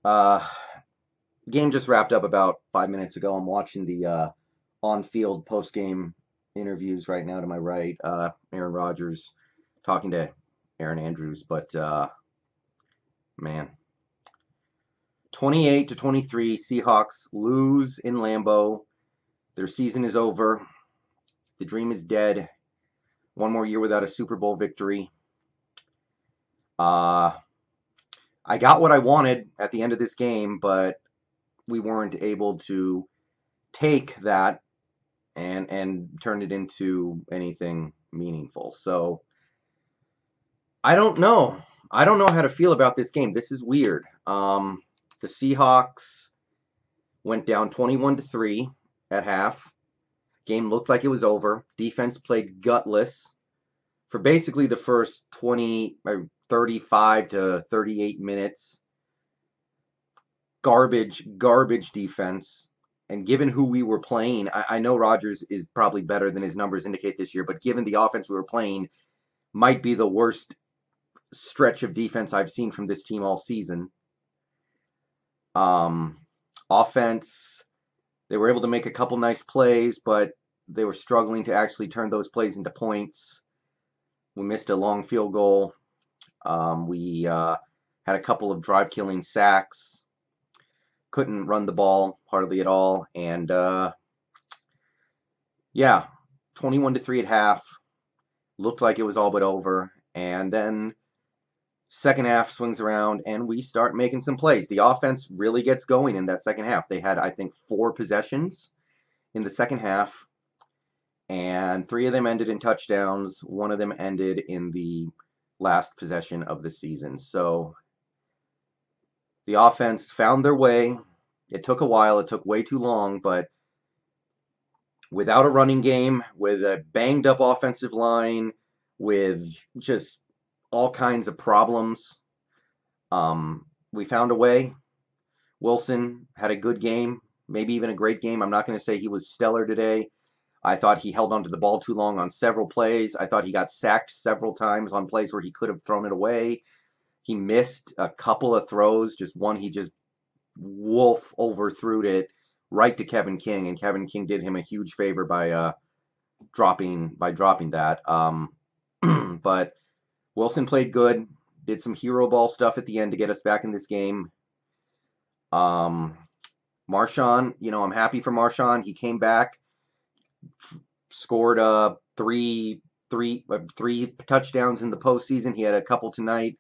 Uh, Game just wrapped up about 5 minutes ago. I'm watching the on-field post-game interviews right now to my right. Aaron Rodgers talking to Aaron Andrews, but man, 28-23, Seahawks lose in Lambeau. Their season is over. The dream is dead. One more year without a Super Bowl victory. Uh, I got what I wanted at the end of this game, but we weren't able to take that and turn it into anything meaningful. So I don't know. I don't know how to feel about this game. This is weird. The Seahawks went down 21-3 at half. Game looked like it was over. Defense played gutless for basically the first 20 or 35 to 38 minutes. Garbage defense. And given who we were playing, I know Rodgers is probably better than his numbers indicate this year, but given the offense we were playing, might be the worst stretch of defense I've seen from this team all season. Um, Offense, they were able to make a couple nice plays, but they were struggling to actually turn those plays into points. We missed a long field goal. We had a couple of drive-killing sacks. Couldn't run the ball hardly at all, and yeah, 21-3 at half. Looked like it was all but over, and then second half swings around and we start making some plays. The offense really gets going in that second half. They had, I think, 4 possessions in the second half, and 3 of them ended in touchdowns. 1 of them ended in the last possession of the season. So the offense found their way. It took a while. It took way too long, but without a running game, with a banged up offensive line, with just all kinds of problems, we found a way. Wilson had a good game, maybe even a great game. I'm not going to say he was stellar today. I thought he held onto the ball too long on several plays. I thought he got sacked several times on plays where he could have thrown it away. He missed a couple of throws. Just one, he just wolf overthrew it right to Kevin King, and Kevin King did him a huge favor by dropping that. But Wilson played good, did some hero ball stuff at the end to get us back in this game. Um, Marshawn, I'm happy for Marshawn. He came back, scored three touchdowns in the postseason. He had a couple tonight.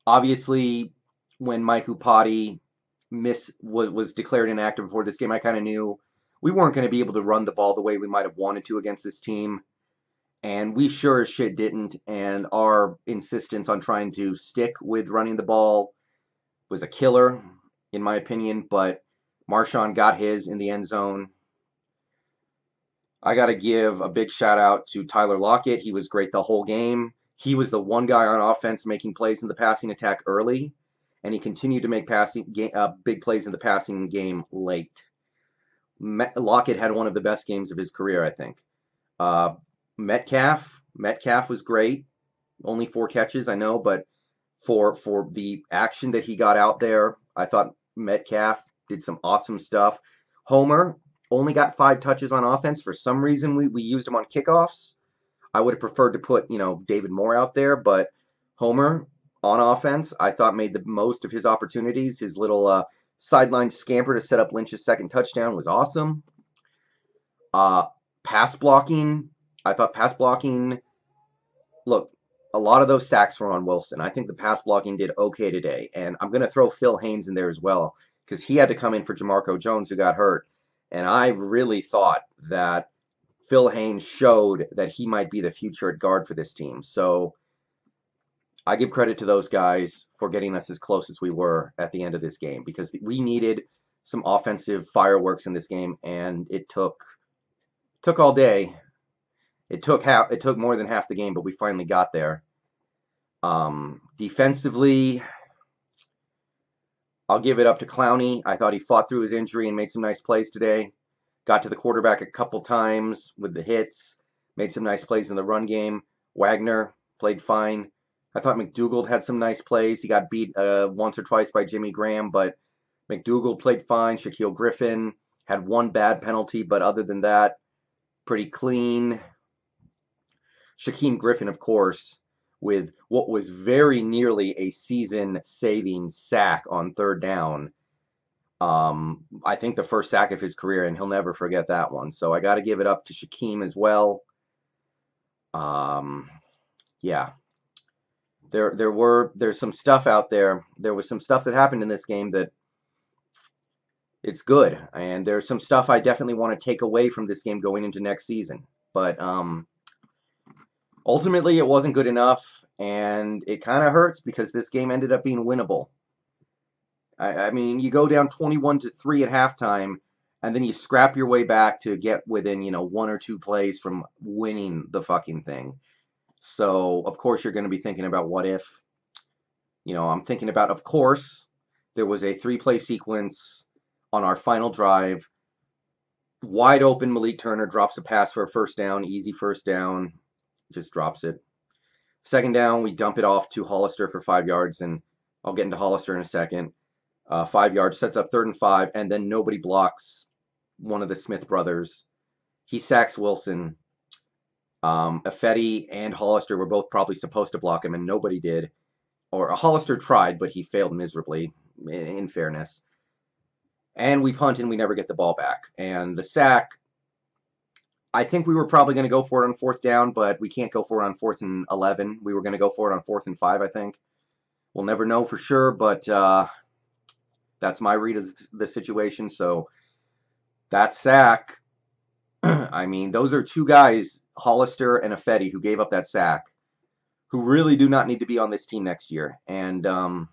Obviously, when Mike Upati was declared inactive before this game, I kind of knew we weren't going to be able to run the ball the way we might have wanted to against this team. And we sure as shit didn't. And our insistence on trying to stick with running the ball was a killer, in my opinion. But Marshawn got his in the end zone. I got to give a big shout out to Tyler Lockett. He was great the whole game. He was the one guy on offense making plays in the passing attack early, and he continued to make big plays in the passing game late. Lockett had one of the best games of his career, I think. Uh, Metcalf was great. Only 4 catches, I know, but for the action that he got out there, I thought Metcalf did some awesome stuff. Homer only got 5 touches on offense. For some reason, we used him on kickoffs. I would have preferred to put, David Moore out there, but Homer on offense, I thought made the most of his opportunities. His little sideline scamper to set up Lynch's second touchdown was awesome. Uh, Pass blocking, I thought pass blocking, look, a lot of those sacks were on Wilson. I think the pass blocking did okay today. And I'm going to throw Phil Haynes in there as well, because he had to come in for Jamarco Jones, who got hurt. And I really thought that Phil Haynes showed that he might be the future at guard for this team. So I give credit to those guys for getting us as close as we were at the end of this game, because we needed some offensive fireworks in this game, and it took all day. It took more than half the game, but we finally got there. Defensively, I'll give it up to Clowney. I thought he fought through his injury and made some nice plays today. Got to the quarterback a couple times with the hits. Made some nice plays in the run game. Wagner played fine. I thought McDougald had some nice plays. He got beat once or twice by Jimmy Graham, but McDougald played fine. Shaquille Griffin had one bad penalty, but other than that, pretty clean. Shaquille Griffin, of course, with what was very nearly a season-saving sack on third down. I think the first sack of his career, and he'll never forget that one. So I got to give it up to Shaquem as well. Yeah, there's some stuff out there. There was some stuff that happened in this game that it's good, and there's some stuff I definitely want to take away from this game going into next season. But ultimately, it wasn't good enough, and it kind of hurts because this game ended up being winnable. I mean, you go down 21-3 at halftime, and then you scrap your way back to get within, one or two plays from winning the fucking thing. So, of course, you're going to be thinking about what if. I'm thinking about, of course, there was a 3-play sequence on our final drive. Wide open, Malik Turner drops a pass for a first down, easy first down, just drops it. Second down, we dump it off to Hollister for 5 yards, and I'll get into Hollister in a second. 5 yards, sets up 3rd and 5, and then nobody blocks one of the Smith brothers. He sacks Wilson. Ifedi and Hollister were both probably supposed to block him, and nobody did. Or Hollister tried, but he failed miserably, in fairness. And we punt, and we never get the ball back. And the sack, I think we were probably going to go for it on 4th down, but we can't go for it on 4th and 11. We were going to go for it on 4th and 5, I think. We'll never know for sure, but that's my read of the situation. So that sack, I mean, those are two guys, Hollister and Ifedi, who gave up that sack, who really do not need to be on this team next year. And I'm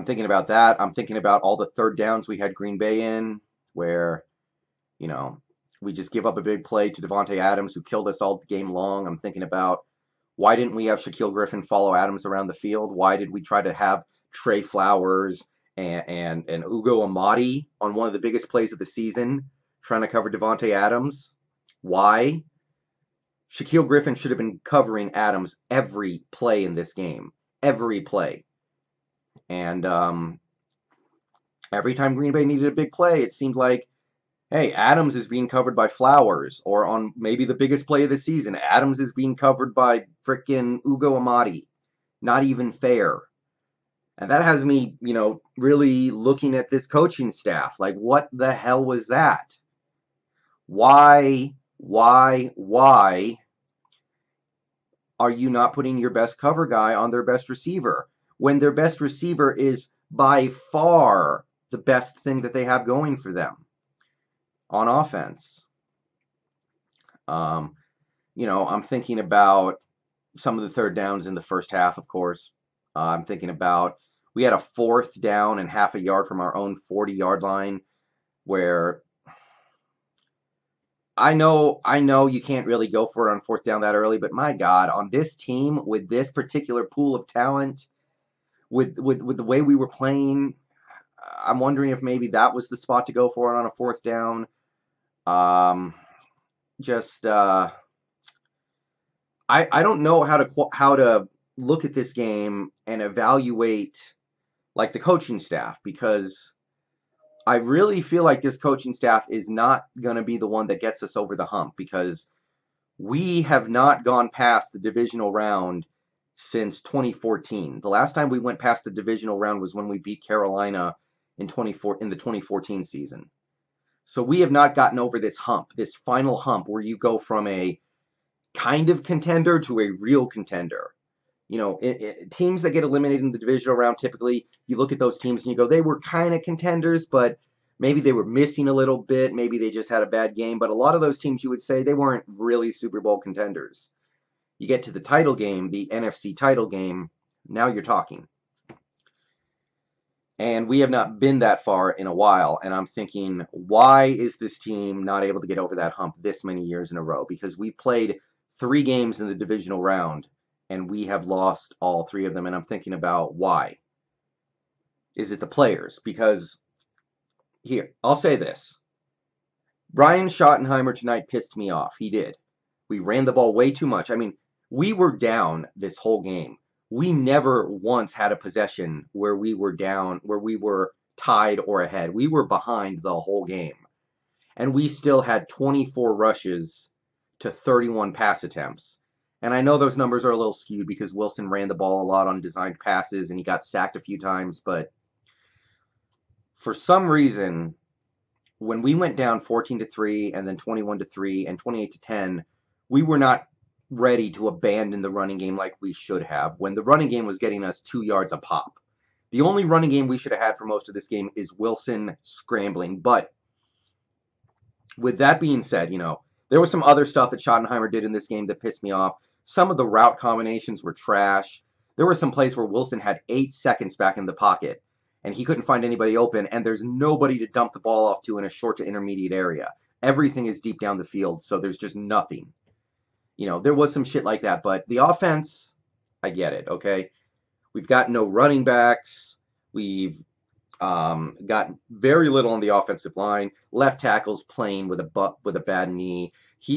thinking about that. I'm thinking about all the third downs we had Green Bay in, where, we just give up a big play to Davante Adams, who killed us all game long. I'm thinking about, why didn't we have Shaquille Griffin follow Adams around the field? Why did we try to have Trey Flowers and Ugo Amadi on one of the biggest plays of the season trying to cover Davante Adams? Why? Shaquille Griffin should have been covering Adams every play in this game. Every play. And every time Green Bay needed a big play, it seemed like, hey, Adams is being covered by Flowers. Or on maybe the biggest play of the season, Adams is being covered by frickin' Ugo Amadi. Not even fair. And that has me, really looking at this coaching staff. Like, what the hell was that? Why are you not putting your best cover guy on their best receiver when their best receiver is by far the best thing that they have going for them on offense? I'm thinking about some of the third downs in the first half, of course. I'm thinking about, we had a 4th down and half a yard from our own 40-yard line, where I know you can't really go for it on 4th down that early, but my God, on this team with this particular pool of talent, with the way we were playing, I'm wondering if maybe that was the spot to go for it on a 4th down. I don't know how to look at this game and evaluate like the coaching staff, because I really feel like this coaching staff is not going to be the one that gets us over the hump, because we have not gone past the divisional round since 2014. The last time we went past the divisional round was when we beat Carolina in the 2014 season. So we have not gotten over this hump, this final hump where you go from a kind of contender to a real contender. Teams that get eliminated in the divisional round, typically, you look at those teams and you go, they were kind of contenders, but maybe they were missing a little bit. Maybe they just had a bad game. But a lot of those teams, you would say, they weren't really Super Bowl contenders. You get to the title game, the NFC title game, now you're talking. And we have not been that far in a while. And I'm thinking, why is this team not able to get over that hump this many years in a row? Because we played 3 games in the divisional round, and we have lost all 3 of them. And I'm thinking about why. Is it the players? Because, here, I'll say this. Brian Schottenheimer tonight pissed me off. He did. We ran the ball way too much. I mean, We were down this whole game. We never once had a possession where we were down, where we were tied or ahead. We were behind the whole game. And we still had 24 rushes to 31 pass attempts. And I know those numbers are a little skewed because Wilson ran the ball a lot on designed passes and he got sacked a few times, but for some reason, when we went down 14-3 and then 21-3 and 28-10, we were not ready to abandon the running game like we should have when the running game was getting us 2 yards a pop. The only running game we should have had for most of this game is Wilson scrambling. But with that being said, there was some other stuff that Schottenheimer did in this game that pissed me off. Some of the route combinations were trash. There were some plays where Wilson had 8 seconds back in the pocket and he couldn't find anybody open, and there's nobody to dump the ball off to in a short to intermediate area. Everything is deep down the field, so there's just nothing. There was some shit like that, but the offense, I get it, okay? We've got no running backs. We've got very little on the offensive line. Left tackle's playing with a bad knee.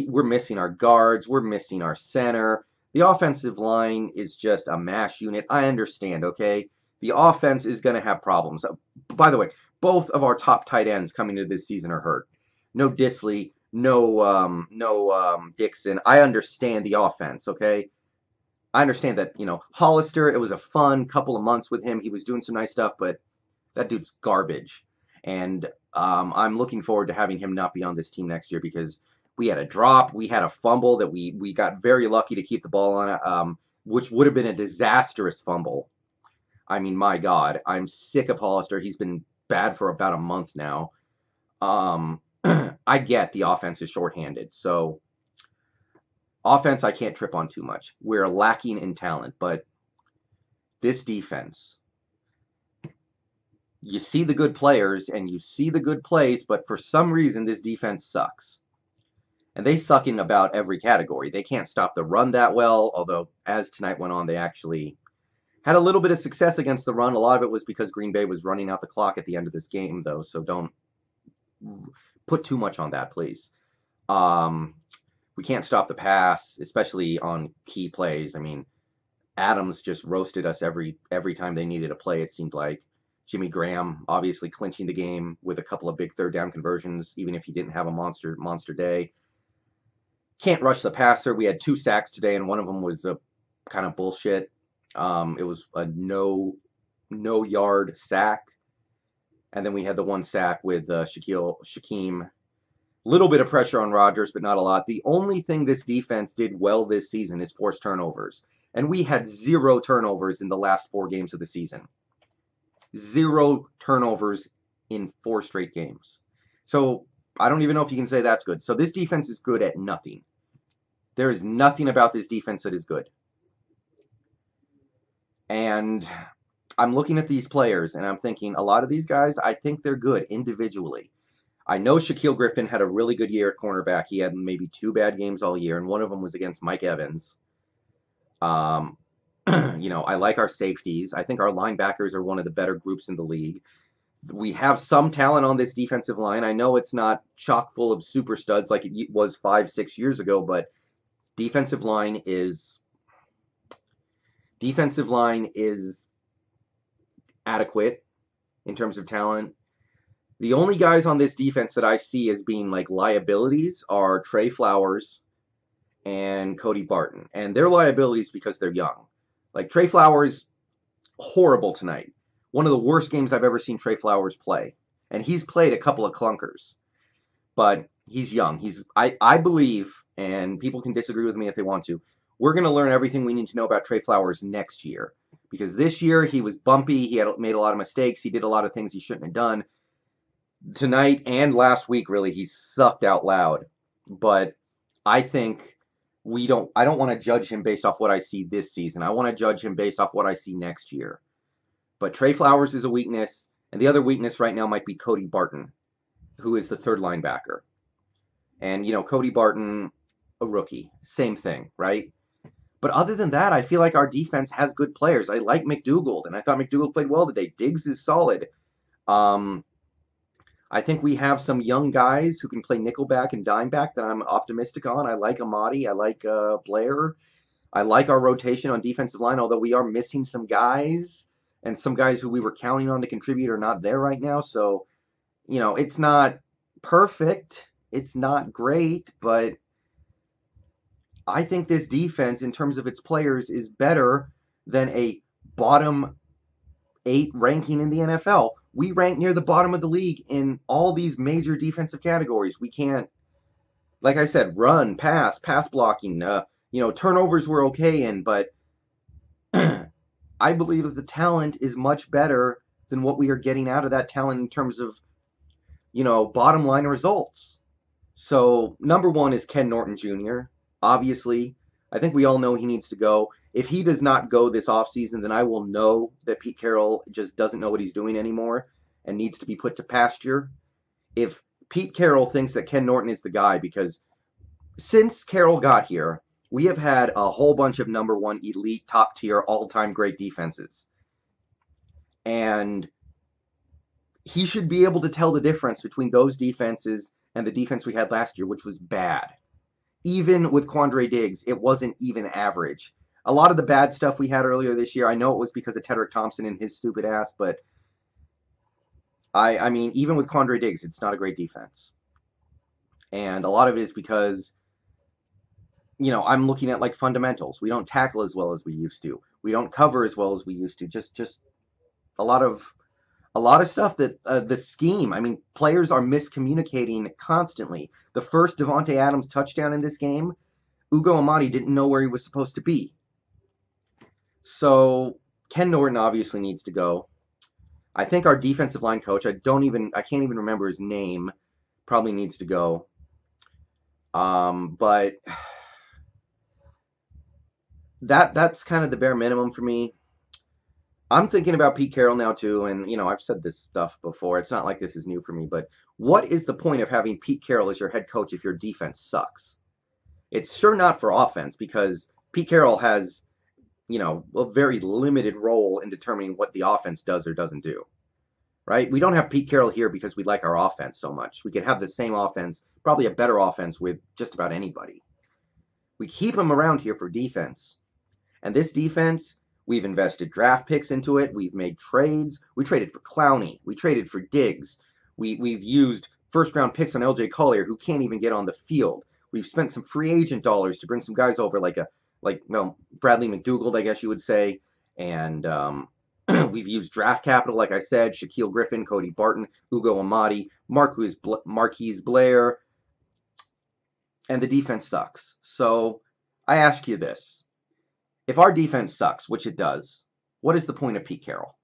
We're missing our guards. We're missing our center. The offensive line is just a mash unit. I understand, okay? The offense is going to have problems. By the way, both of our top tight ends coming into this season are hurt. No Disley, no Dixon. I understand the offense, okay? I understand that, Hollister, it was a fun couple of months with him. He was doing some nice stuff, but that dude's garbage. And I'm looking forward to having him not be on this team next year because we had a drop. We had a fumble that we got very lucky to keep the ball on, which would have been a disastrous fumble. I mean, my God, I'm sick of Hollister. He's been bad for about a month now. I get the offense is shorthanded. So offense, I can't trip on too much. We're lacking in talent, but this defense, you see the good players and you see the good plays, but for some reason, this defense sucks. And they suck in about every category. They can't stop the run that well, although as tonight went on, they actually had a little bit of success against the run. A lot of it was because Green Bay was running out the clock at the end of this game, though, so don't put too much on that, please. We can't stop the pass, especially on key plays. I mean, Adams just roasted us every time they needed a play, it seemed like. Jimmy Graham obviously clinching the game with a couple of big third down conversions, even if he didn't have a monster day. Can't rush the passer. We had 2 sacks today, and one of them was a kind of bullshit. It was a no yard sack. And then we had the 1 sack with Shaquem. Little bit of pressure on Rodgers, but not a lot. The only thing this defense did well this season is force turnovers. And we had 0 turnovers in the last 4 games of the season. 0 turnovers in 4 straight games. So I don't even know if you can say that's good. So this defense is good at nothing. There is nothing about this defense that is good. And I'm looking at these players, and I'm thinking, a lot of these guys, I think they're good individually. I know Shaquille Griffin had a really good year at cornerback. He had maybe 2 bad games all year, and one of them was against Mike Evans. I like our safeties. I think our linebackers are one of the better groups in the league. We have some talent on this defensive line. I know it's not chock full of super studs like it was 5-6 years ago, but defensive line is adequate in terms of talent. The only guys on this defense that I see as being like liabilities are Trey Flowers and Cody Barton. And they're liabilities because they're young. Like Trey Flowers, horrible tonight. One of the worst games I've ever seen Trey Flowers play. And he's played a couple of clunkers. But he's young. I believe, and people can disagree with me if they want to, we're going to learn everything we need to know about Trey Flowers next year. Because this year he was bumpy. He had made a lot of mistakes. He did a lot of things he shouldn't have done. Tonight and last week, really, he sucked out loud. But I think I don't want to judge him based off what I see this season. I want to judge him based off what I see next year. But Trey Flowers is a weakness. And the other weakness right now might be Cody Barton, who is the third linebacker. And, Cody Barton, a rookie. Same thing, right? But other than that, I feel like our defense has good players. I like McDougald, and I thought McDougald played well today. Diggs is solid. I think we have some young guys who can play nickelback and dimeback that I'm optimistic on. I like Amadi. I like Blair. I like our rotation on defensive line, although we are missing some guys, and some guys who we were counting on to contribute are not there right now. So, it's not perfect. It's not great, but I think this defense, in terms of its players, is better than a bottom 8 ranking in the NFL. We rank near the bottom of the league in all these major defensive categories. We can't, like I said, run, pass blocking. Turnovers were okay in, but I believe that the talent is much better than what we are getting out of that talent in terms of, bottom line results. So, number one is Ken Norton Jr. Obviously, I think we all know he needs to go. If he does not go this offseason, then I will know that Pete Carroll just doesn't know what he's doing anymore and needs to be put to pasture. If Pete Carroll thinks that Ken Norton is the guy, because since Carroll got here, we have had a whole bunch of number one elite, top tier, all-time great defenses. And he should be able to tell the difference between those defenses and the defense we had last year, which was bad. Even with Quandre Diggs, it wasn't even average. A lot of the bad stuff we had earlier this year, I know it was because of Tedrick Thompson and his stupid ass, but I mean, even with Quandre Diggs, it's not a great defense. And a lot of it is because, I'm looking at like fundamentals. We don't tackle as well as we used to. We don't cover as well as we used to. Just a lot of stuff that the scheme. I mean, players are miscommunicating constantly. The first Devontae Adams touchdown in this game, Ugo Amadi didn't know where he was supposed to be. So Ken Norton obviously needs to go. I think our defensive line coach, I can't even remember his name, probably needs to go. But that's kind of the bare minimum for me. I'm thinking about Pete Carroll now too, and I've said this stuff before. It's not like this is new for me, but what is the point of having Pete Carroll as your head coach if your defense sucks? It's sure not for offense, because Pete Carroll has, a very limited role in determining what the offense does or doesn't do. Right? We don't have Pete Carroll here because we like our offense so much. We could have the same offense, probably a better offense with just about anybody. We keep him around here for defense. And this defense, we've invested draft picks into it. We've made trades. We traded for Clowney. We traded for Diggs. We've used first-round picks on L.J. Collier, who can't even get on the field. We've spent some free agent dollars to bring some guys over, like Bradley McDougald, I guess you would say. And we've used draft capital, like I said, Shaquille Griffin, Cody Barton, Ugo Amadi, Marquise Blair. And the defense sucks. So I ask you this. If our defense sucks, which it does, what is the point of Pete Carroll?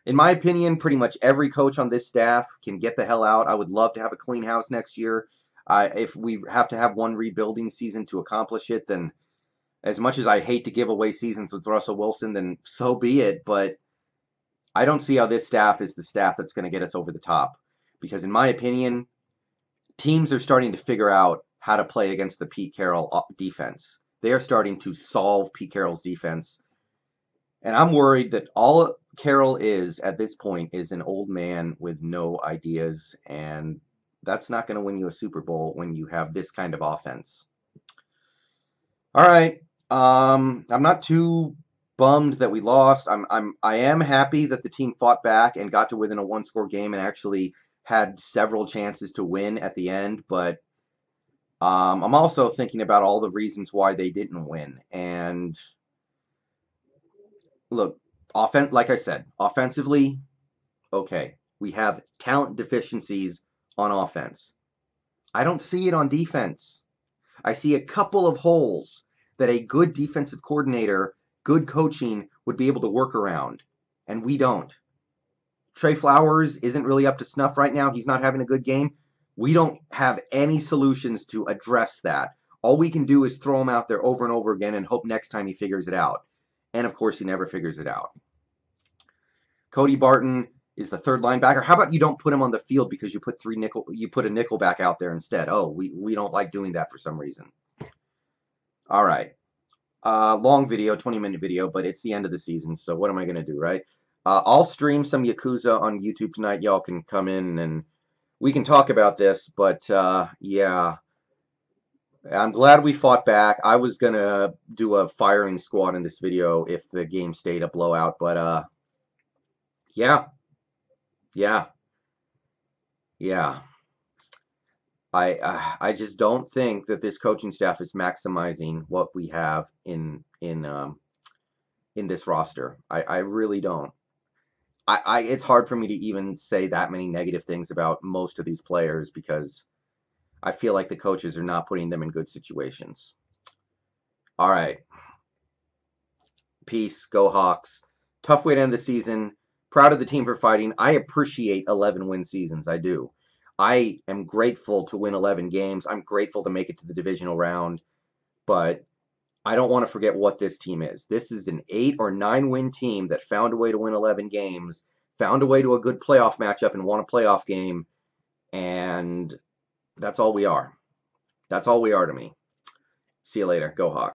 In my opinion, pretty much every coach on this staff can get the hell out. I would love to have a clean house next year. If we have to have one rebuilding season to accomplish it, then as much as I hate to give away seasons with Russell Wilson, then so be it. But I don't see how this staff is the staff that's going to get us over the top. Because in my opinion, teams are starting to figure out how to play against the Pete Carroll defense. They are starting to solve Pete Carroll's defense. And I'm worried that all Carroll is at this point is an old man with no ideas. And that's not going to win you a Super Bowl when you have this kind of offense. All right. I'm not too bummed that we lost. I am happy that the team fought back and got to within a one-score game and actually had several chances to win at the end, but I'm also thinking about all the reasons why they didn't win. And look, like I said, offensively, okay, we have talent deficiencies on offense. I don't see it on defense. I see a couple of holes that a good defensive coordinator, good coaching would be able to work around, and we don't. Trey Flowers isn't really up to snuff right now. He's not having a good game. We don't have any solutions to address that. All we can do is throw him out there over and over again and hope next time he figures it out. And of course, he never figures it out. Cody Barton is the third linebacker. How about you don't put him on the field because you put a nickel back out there instead? Oh, we don't like doing that for some reason. All right. Long video, 20-minute video, but it's the end of the season, so what am I going to do, right? I'll stream some Yakuza on YouTube tonight. Y'all can come in and we can talk about this, but yeah. I'm glad we fought back. I was gonna do a firing squad in this video if the game stayed a blowout, but yeah, yeah, yeah. I just don't think that this coaching staff is maximizing what we have in this roster. I really don't. It's hard for me to even say that many negative things about most of these players because I feel like the coaches are not putting them in good situations. All right. Peace. Go Hawks. Tough way to end the season. Proud of the team for fighting. I appreciate 11 win seasons. I do. I am grateful to win 11 games. I'm grateful to make it to the divisional round, but I don't want to forget what this team is. This is an 8 or 9 win team that found a way to win 11 games, found a way to a good playoff matchup and won a playoff game, and that's all we are. That's all we are to me. See you later. Go Hawks.